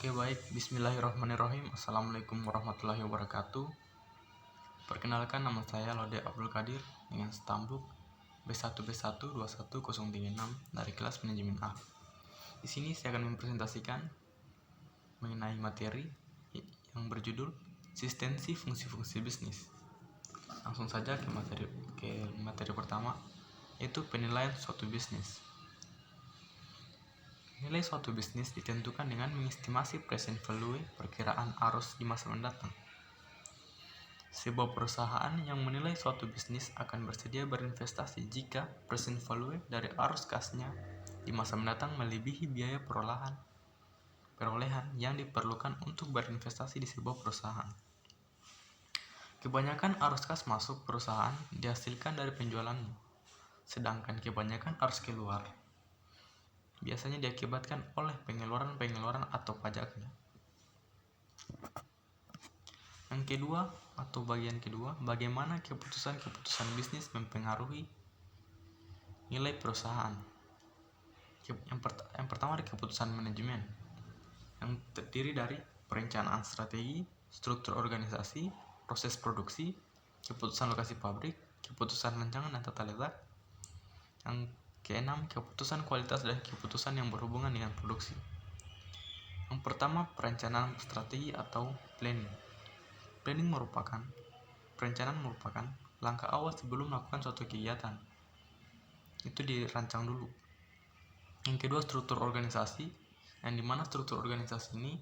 Oke baik, bismillahirrahmanirrahim. Assalamualaikum warahmatullahi wabarakatuh. Perkenalkan, nama saya Lode Abdul Qadir dengan stambuk B1B1211036 dari kelas manajemen A. Di sini saya akan mempresentasikan mengenai materi yang berjudul Eksistensi Fungsi-Fungsi Bisnis. Langsung saja ke materi pertama, yaitu penilaian suatu bisnis. Nilai suatu bisnis ditentukan dengan mengestimasi present value perkiraan arus di masa mendatang. Sebuah perusahaan yang menilai suatu bisnis akan bersedia berinvestasi jika present value dari arus kasnya di masa mendatang melebihi biaya perolehan yang diperlukan untuk berinvestasi di sebuah perusahaan. Kebanyakan arus kas masuk perusahaan dihasilkan dari penjualannya, sedangkan kebanyakan arus keluar biasanya diakibatkan oleh pengeluaran atau pajaknya. Yang kedua, atau bagian kedua, bagaimana keputusan bisnis mempengaruhi nilai perusahaan. Yang pertama ada keputusan manajemen, yang terdiri dari perencanaan strategi, struktur organisasi, proses produksi, keputusan lokasi pabrik, keputusan rancangan dan tata letak. Yang keenam, keputusan kualitas dan keputusan yang berhubungan dengan produksi. Yang pertama, perencanaan strategi atau planning. Perencanaan merupakan langkah awal sebelum melakukan suatu kegiatan. Itu dirancang dulu. Yang kedua, struktur organisasi, yang dimana struktur organisasi ini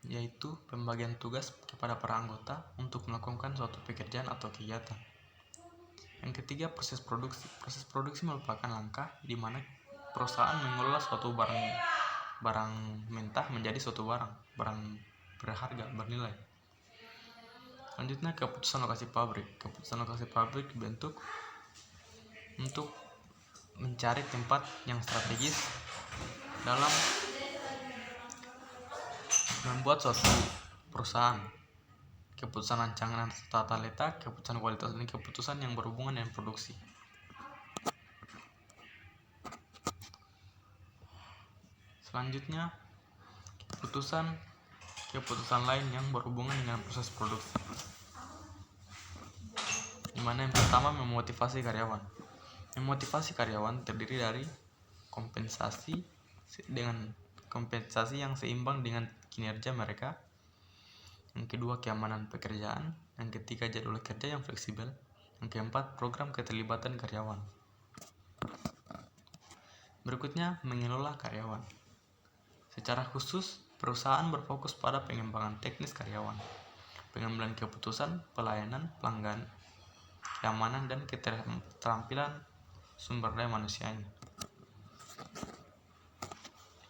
yaitu pembagian tugas kepada para anggota untuk melakukan suatu pekerjaan atau kegiatan. Yang ketiga, proses produksi. Proses produksi merupakan langkah di mana perusahaan mengelola suatu barang mentah menjadi suatu barang berharga, bernilai. Selanjutnya, keputusan lokasi pabrik. Keputusan lokasi pabrik dibentuk untuk mencari tempat yang strategis dalam membuat suatu perusahaan. Keputusan rancangan dan tata letak, keputusan kualitas, dan keputusan yang berhubungan dengan produksi. Selanjutnya, keputusan lain yang berhubungan dengan proses produksi, dimana yang pertama memotivasi karyawan. Memotivasi karyawan terdiri dari kompensasi yang seimbang dengan kinerja mereka. Yang kedua, keamanan pekerjaan. Yang ketiga, jadwal kerja yang fleksibel. Yang keempat, program keterlibatan karyawan. Berikutnya, mengelola karyawan. Secara khusus, perusahaan berfokus pada pengembangan teknis karyawan, pengambilan keputusan, pelayanan pelanggan, keamanan, dan keterampilan sumber daya manusianya.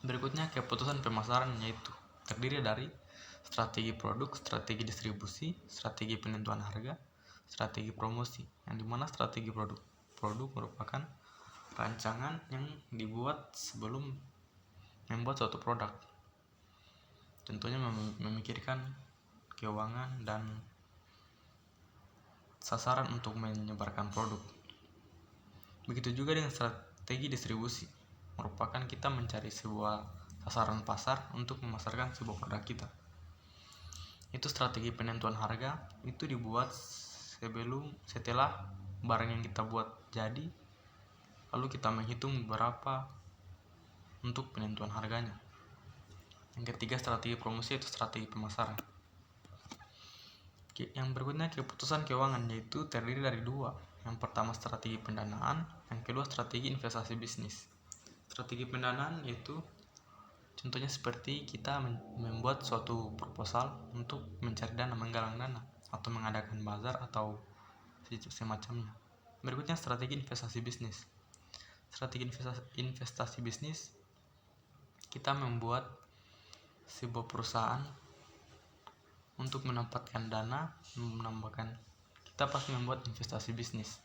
Berikutnya, keputusan pemasaran, yaitu terdiri dari strategi produk, strategi distribusi, strategi penentuan harga, strategi promosi, yang dimana strategi produk merupakan rancangan yang dibuat sebelum membuat suatu produk. Tentunya memikirkan keuangan dan sasaran untuk menyebarkan produk. Begitu juga dengan strategi distribusi, merupakan kita mencari sebuah sasaran pasar untuk memasarkan sebuah produk kita. Itu strategi penentuan harga, itu dibuat setelah barang yang kita buat jadi, lalu kita menghitung berapa untuk penentuan harganya. Yang ketiga, strategi promosi, itu strategi pemasaran. Yang berikutnya, keputusan keuangan, yaitu terdiri dari dua. Yang pertama, strategi pendanaan. Yang kedua, strategi investasi bisnis. Strategi pendanaan yaitu contohnya seperti kita membuat suatu proposal untuk mencari dana, menggalang dana, atau mengadakan bazar atau semacamnya. Berikutnya, strategi investasi bisnis. Strategi investasi bisnis, kita membuat sebuah perusahaan untuk mendapatkan dana, kita pasti membuat investasi bisnis.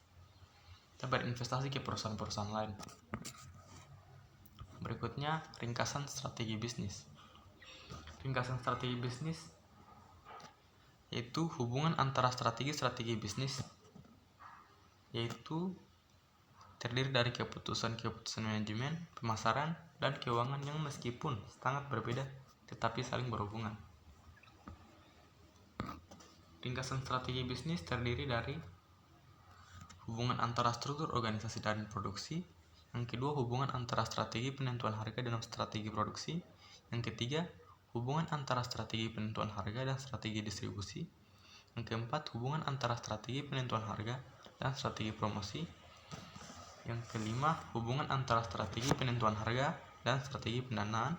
Kita berinvestasi ke perusahaan-perusahaan lain. Berikutnya, ringkasan strategi bisnis. Ringkasan strategi bisnis yaitu hubungan antara strategi bisnis, yaitu terdiri dari keputusan-keputusan manajemen, pemasaran, dan keuangan yang meskipun sangat berbeda tetapi saling berhubungan. Ringkasan strategi bisnis terdiri dari hubungan antara struktur organisasi dan produksi, yang kedua hubungan antara strategi penentuan harga dan strategi produksi, yang ketiga hubungan antara strategi penentuan harga dan strategi distribusi, yang keempat hubungan antara strategi penentuan harga dan strategi promosi, yang kelima hubungan antara strategi penentuan harga dan strategi pendanaan,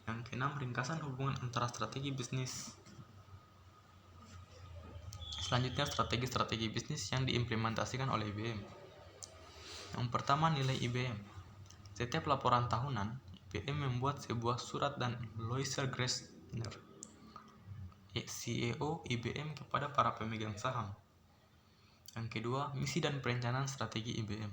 yang keenam ringkasan hubungan antara strategi bisnis. Selanjutnya strategi-strategi bisnis yang diimplementasikan oleh IBM. Yang pertama, nilai IBM. Setiap laporan tahunan, IBM membuat sebuah surat dan Loiser Gressner, CEO IBM, kepada para pemegang saham. Yang kedua, misi dan perencanaan strategi IBM.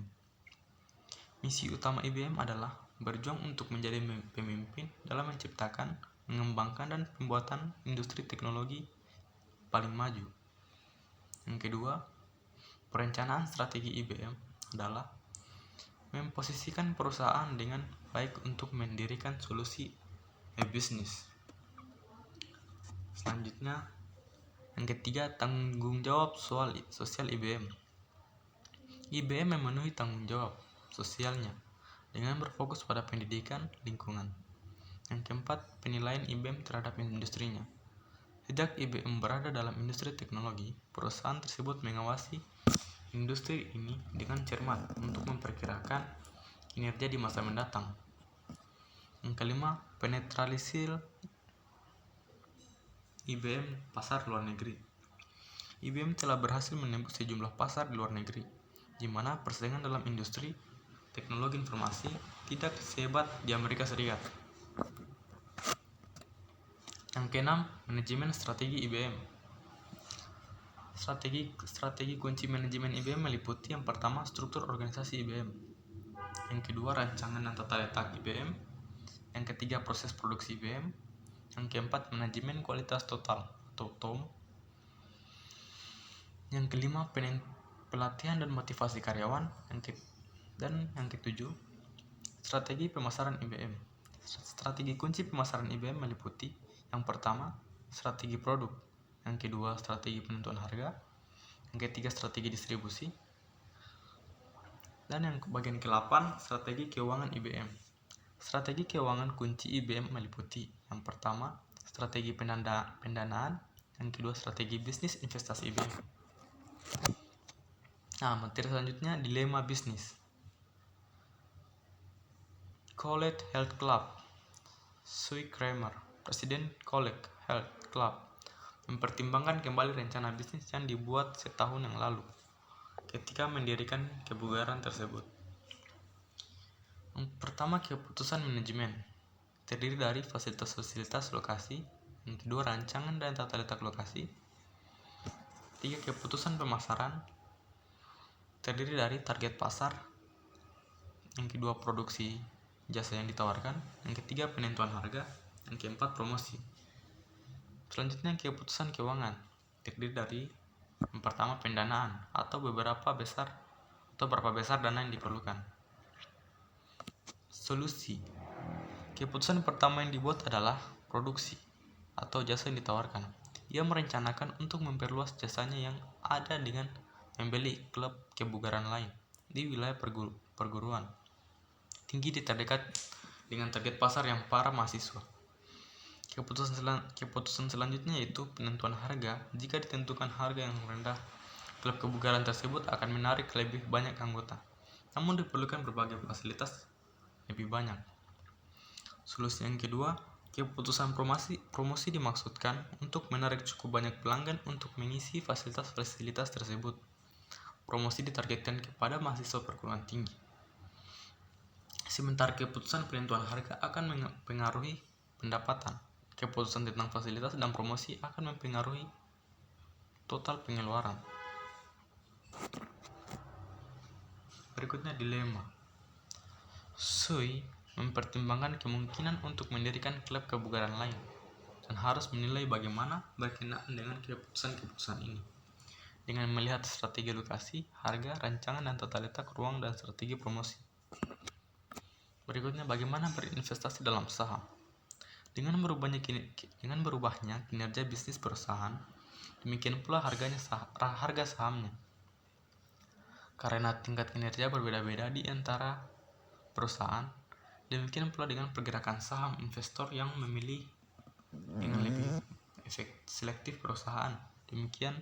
Misi utama IBM adalah berjuang untuk menjadi pemimpin dalam menciptakan, mengembangkan, dan pembuatan industri teknologi paling maju. Yang kedua, perencanaan strategi IBM adalah memposisikan perusahaan dengan baik untuk mendirikan solusi bisnis. Selanjutnya, yang ketiga, tanggung jawab sosial IBM. IBM memenuhi tanggung jawab sosialnya dengan berfokus pada pendidikan lingkungan. Yang keempat, penilaian IBM terhadap industrinya. Sejak IBM berada dalam industri teknologi, perusahaan tersebut mengawasi industri ini dengan cermat untuk memperkirakan kinerja di masa mendatang. Yang kelima, penetralisir IBM pasar luar negeri. IBM telah berhasil menembus sejumlah pasar di luar negeri, di mana persaingan dalam industri teknologi informasi tidak sehebat di Amerika Serikat. Yang keenam, manajemen strategi IBM. Strategi kunci manajemen IBM meliputi yang pertama, struktur organisasi IBM. Yang kedua, rancangan dan tata letak IBM. Yang ketiga, proses produksi IBM. Yang keempat, manajemen kualitas total atau TOM. Yang kelima, pelatihan dan motivasi karyawan. Dan yang ketujuh, strategi pemasaran IBM. Strategi kunci pemasaran IBM meliputi yang pertama, strategi produk. Yang kedua, strategi penentuan harga. Yang ketiga, strategi distribusi. Dan yang bagian ke-8, strategi keuangan IBM. Strategi keuangan kunci IBM meliputi yang pertama, strategi pendanaan. Yang kedua, strategi bisnis investasi IBM. Nah, materi selanjutnya, dilema bisnis. College Health Club. Sue Kramer, Presiden College Health Club, mempertimbangkan kembali rencana bisnis yang dibuat setahun yang lalu ketika mendirikan kebugaran tersebut. Yang pertama, keputusan manajemen terdiri dari fasilitas-fasilitas lokasi. Yang kedua, rancangan dan tata letak lokasi. Tiga, keputusan pemasaran terdiri dari target pasar. Yang kedua, produksi jasa yang ditawarkan. Yang ketiga, penentuan harga. Yang keempat, promosi. Selanjutnya, keputusan keuangan terdiri dari yang pertama, pendanaan atau berapa besar dana yang diperlukan. Solusi. Keputusan pertama yang dibuat adalah produksi atau jasa yang ditawarkan. Ia merencanakan untuk memperluas jasanya yang ada dengan membeli klub kebugaran lain di wilayah perguruan tinggi terdekat dengan target pasar yang para mahasiswa. Keputusan selanjutnya yaitu penentuan harga. Jika ditentukan harga yang rendah, klub kebugaran tersebut akan menarik lebih banyak anggota, namun diperlukan berbagai fasilitas lebih banyak. Solusi yang kedua, keputusan promosi dimaksudkan untuk menarik cukup banyak pelanggan untuk mengisi fasilitas-fasilitas tersebut. Promosi ditargetkan kepada mahasiswa perguruan tinggi. Sementara keputusan penentuan harga akan mempengaruhi pendapatan. Keputusan tentang fasilitas dan promosi akan mempengaruhi total pengeluaran. Berikutnya, dilema. Sui mempertimbangkan kemungkinan untuk mendirikan klub kebugaran lain dan harus menilai bagaimana berkenaan dengan keputusan-keputusan ini. dengan melihat strategi lokasi, harga, rancangan dan tata letak ruang dan strategi promosi. Berikutnya, bagaimana berinvestasi dalam saham. Dengan berubahnya kinerja bisnis perusahaan, demikian pula harga sahamnya. Karena tingkat kinerja berbeda-beda di antara perusahaan, demikian pula dengan pergerakan saham investor yang memilih dengan lebih selektif perusahaan. Demikian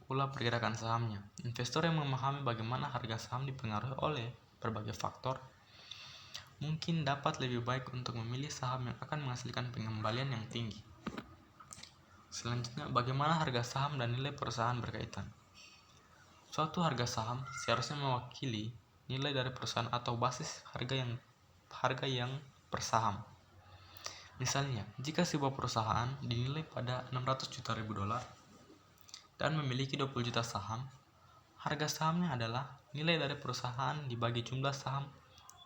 pula pergerakan sahamnya. Investor yang memahami bagaimana harga saham dipengaruhi oleh berbagai faktor, mungkin dapat lebih baik untuk memilih saham yang akan menghasilkan pengembalian yang tinggi. Selanjutnya, bagaimana harga saham dan nilai perusahaan berkaitan. Suatu harga saham seharusnya mewakili nilai dari perusahaan atau basis harga yang per saham. Misalnya, jika sebuah perusahaan dinilai pada $600 juta dan memiliki 20 juta saham, harga sahamnya adalah nilai dari perusahaan dibagi jumlah saham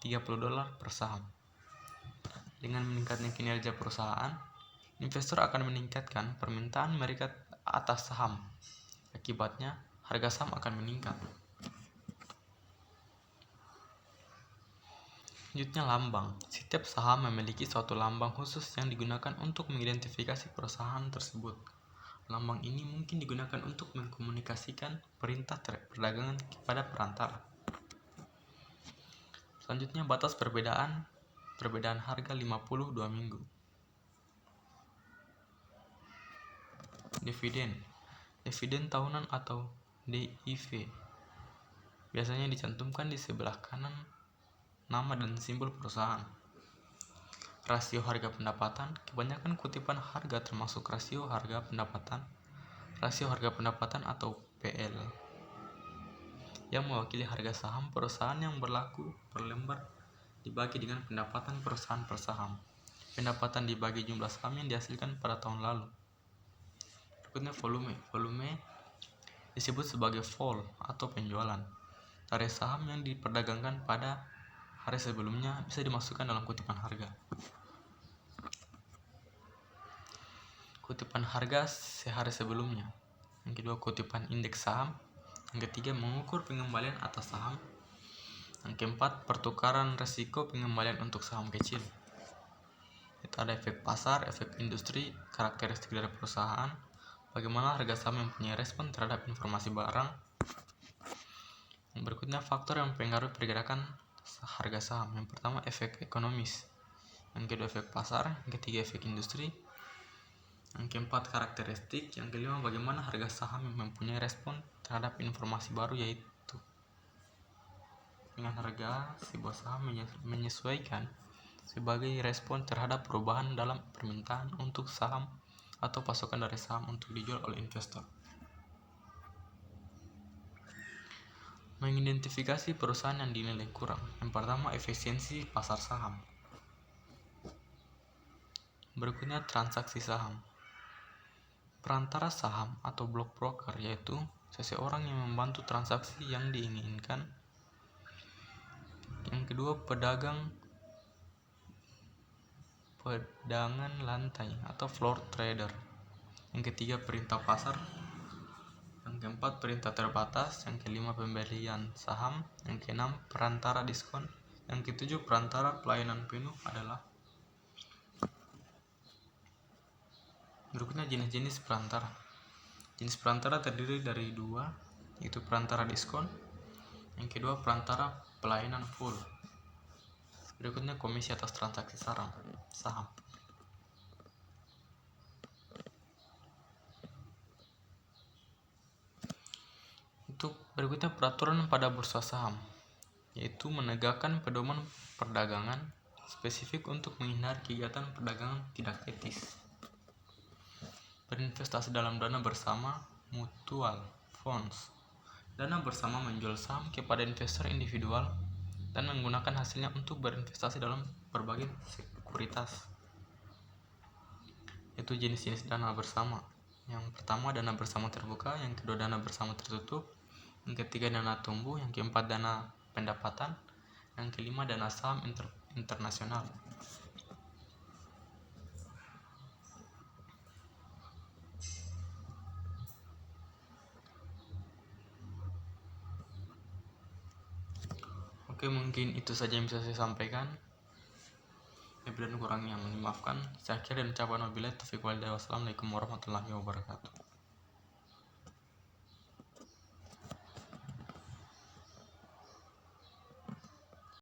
$30 per saham. Dengan meningkatnya kinerja perusahaan, investor akan meningkatkan permintaan mereka atas saham. Akibatnya, harga saham akan meningkat. Selanjutnya, lambang. Setiap saham memiliki suatu lambang khusus yang digunakan untuk mengidentifikasi perusahaan tersebut. Lambang ini mungkin digunakan untuk mengkomunikasikan perintah perdagangan kepada perantara. Selanjutnya, batas perbedaan harga 52 minggu. Dividen tahunan atau DIV biasanya dicantumkan di sebelah kanan nama dan simbol perusahaan. Rasio harga pendapatan. Kebanyakan kutipan harga termasuk rasio harga pendapatan atau PL, yang mewakili harga saham perusahaan yang berlaku per lembar dibagi dengan pendapatan perusahaan per saham. Pendapatan dibagi jumlah saham yang dihasilkan pada tahun lalu. Berikutnya, volume disebut sebagai vol atau penjualan dari saham yang diperdagangkan pada hari sebelumnya, bisa dimasukkan dalam kutipan harga. Kutipan harga sehari sebelumnya. Yang kedua, kutipan indeks saham. Yang ketiga, mengukur pengembalian atas saham. Yang keempat, pertukaran risiko pengembalian untuk saham kecil. Itu ada efek pasar, efek industri, karakteristik dari perusahaan, bagaimana harga saham mempunyai respon terhadap informasi barang. Yang berikutnya, faktor yang mempengaruhi pergerakan harga saham. Yang pertama, efek ekonomis. Yang kedua, efek pasar. Yang ketiga, efek industri. Yang keempat, karakteristik. Yang kelima, bagaimana harga saham yang mempunyai respon terhadap informasi baru, yaitu dengan harga sebuah saham menyesuaikan sebagai respon terhadap perubahan dalam permintaan untuk saham atau pasokan dari saham untuk dijual oleh investor. Mengidentifikasi perusahaan yang dinilai kurang. Yang pertama, efisiensi pasar saham. Berikutnya, transaksi saham. Perantara saham atau block broker, yaitu seseorang yang membantu transaksi yang diinginkan. Yang kedua, pedagangan lantai atau floor trader. Yang ketiga, perintah pasar. Yang keempat, perintah terbatas. Yang kelima, pembelian saham. Yang keenam, perantara diskon. Yang ketujuh, perantara pelayanan penuh adalah. Berikutnya, jenis-jenis perantara. Jenis perantara terdiri dari dua, yaitu perantara diskon. Yang kedua, perantara pelayanan full. Berikutnya, komisi atas transaksi saham. Untuk berikutnya, peraturan pada bursa saham, yaitu menegakkan pedoman perdagangan spesifik untuk menghindari kegiatan perdagangan tidak etis. Berinvestasi dalam dana bersama mutual funds. Dana bersama menjual saham kepada investor individual dan menggunakan hasilnya untuk berinvestasi dalam berbagai sekuritas. Itu jenis-jenis dana bersama. Yang pertama, dana bersama terbuka. Yang kedua, dana bersama tertutup. Yang ketiga, dana tumbuh. Yang keempat, dana pendapatan. Yang kelima, dana saham internasional. Oke, mungkin itu saja yang bisa saya sampaikan. Lebih dan kurangnya mohon maafkan. Saya akhiri dan ucapan wabillahi taufiq wal hidayah. Wassalamualaikum warahmatullahi wabarakatuh.